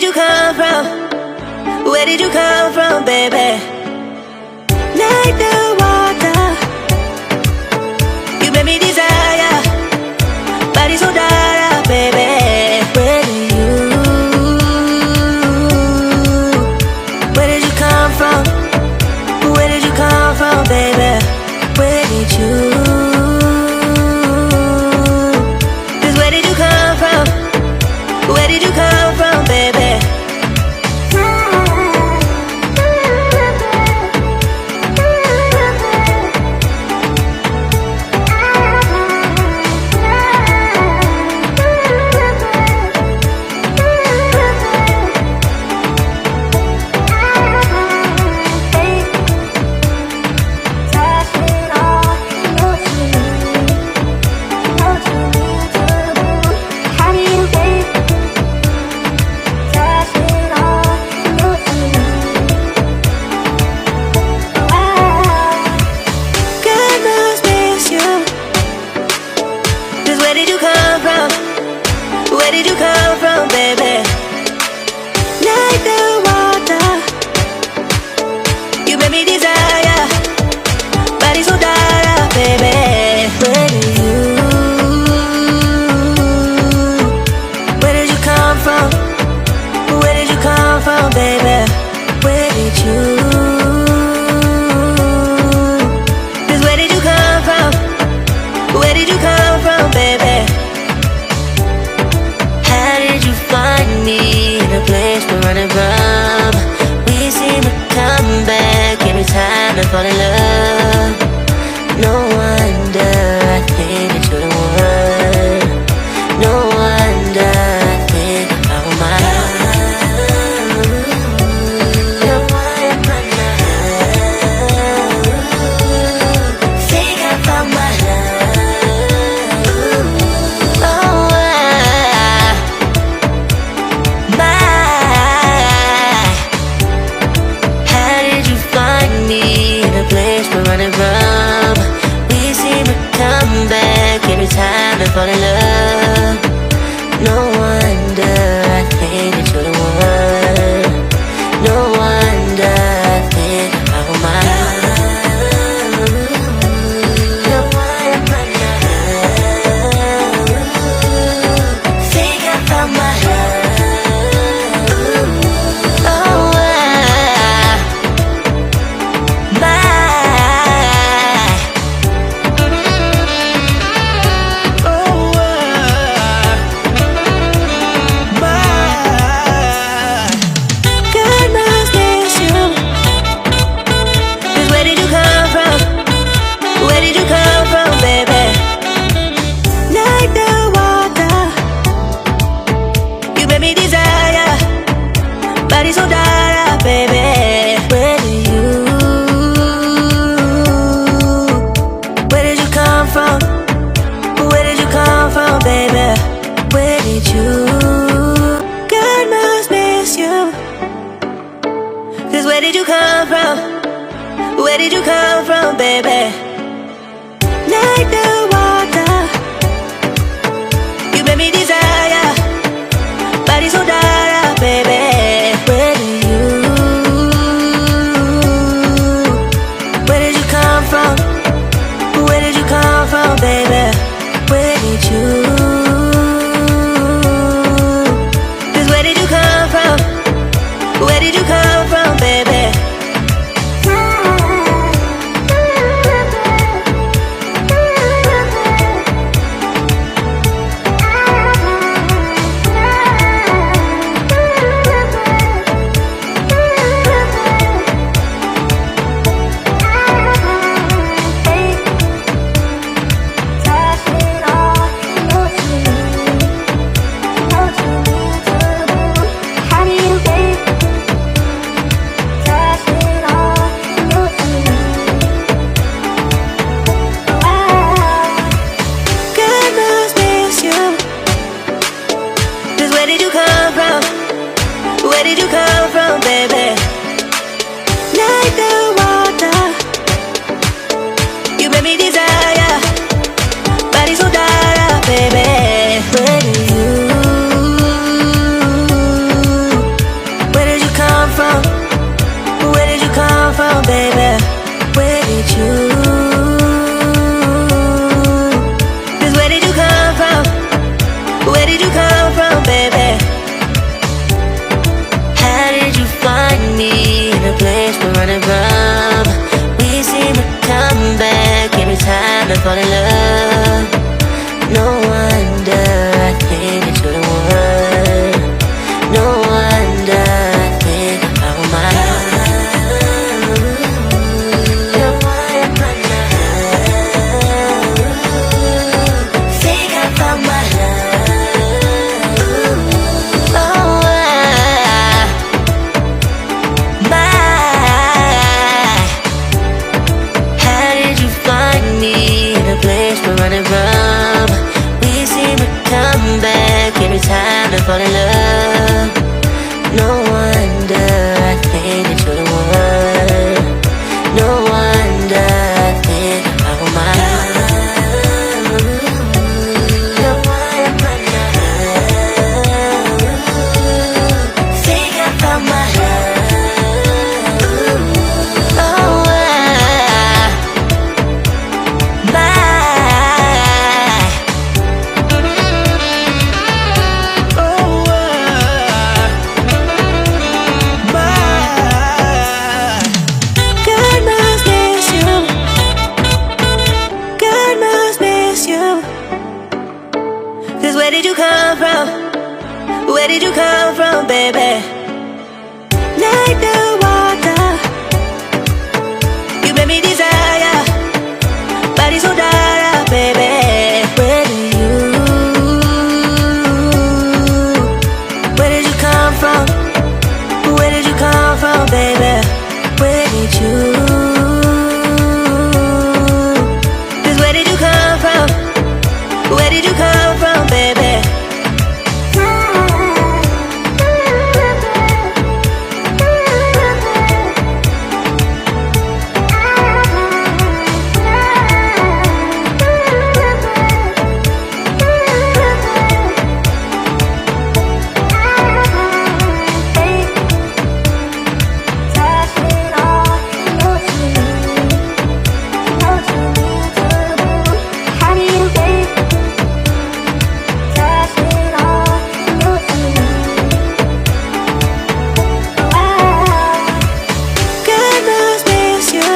did you come from? Where did you come from, baby? Like the water, you made me desire. Body so dark, baby. Where did you come from? Where did you come from, baby? Where did you? Just where did you come from? Where did you come from, baby? Where did you come from? Where did you come from, baby? Like the water, you made me desire. Body so dark, baby. Where did you come from? Where did you come from, baby? Where did you? Just where did you come from? Where did you come from, baby? How did you find me in a place we're running from? We seem to come back every time I fall in love. No wonder I think that you're the one. No wonder I think I found my love. No wonder I think I found my love. Oh, how did you find me in a place we're running from? We seem to come back every time I fall in love. No wonder I think that you're the one. No wonder I think I found my love. No wonder I think I found my love. did you come from, baby? How did you find me in a place we're running from? We seem to come back every time I fall in love. No wonder I think that you're the one. No wonder I think I found my love. You're one of my love. Think I found my love. Oh, how did you find me in a place we're running from? We seem to come back every time I fall in love. No wonder I think that you're the one. No wonder I think I found my love. You're one of my love. Think I found my love. Oh, God must miss you. God must miss you. 'Cause where did you come from? Where did you come from, baby? Like the water, you made me desire. Body so dark, baby. Where did you come from? Where did you come from, baby? Where did you? 'Cause where did you come from? Where did you come from, baby? God must miss you.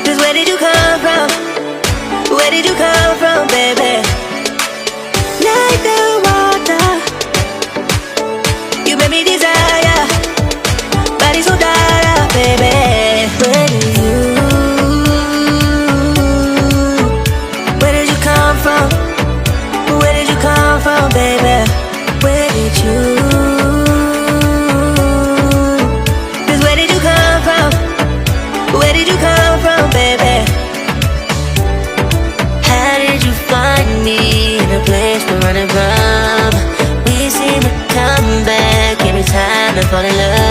'Cause where did you come from? Where did you come from, baby? Like the water, you made me desire. Body so dark, baby. Where did you come from? Where did you come from, baby? Where did you? 'Cause where did you come from? Where did you come from, baby? how did you find me in a place we're running from? We seem to come back every time I fall in love.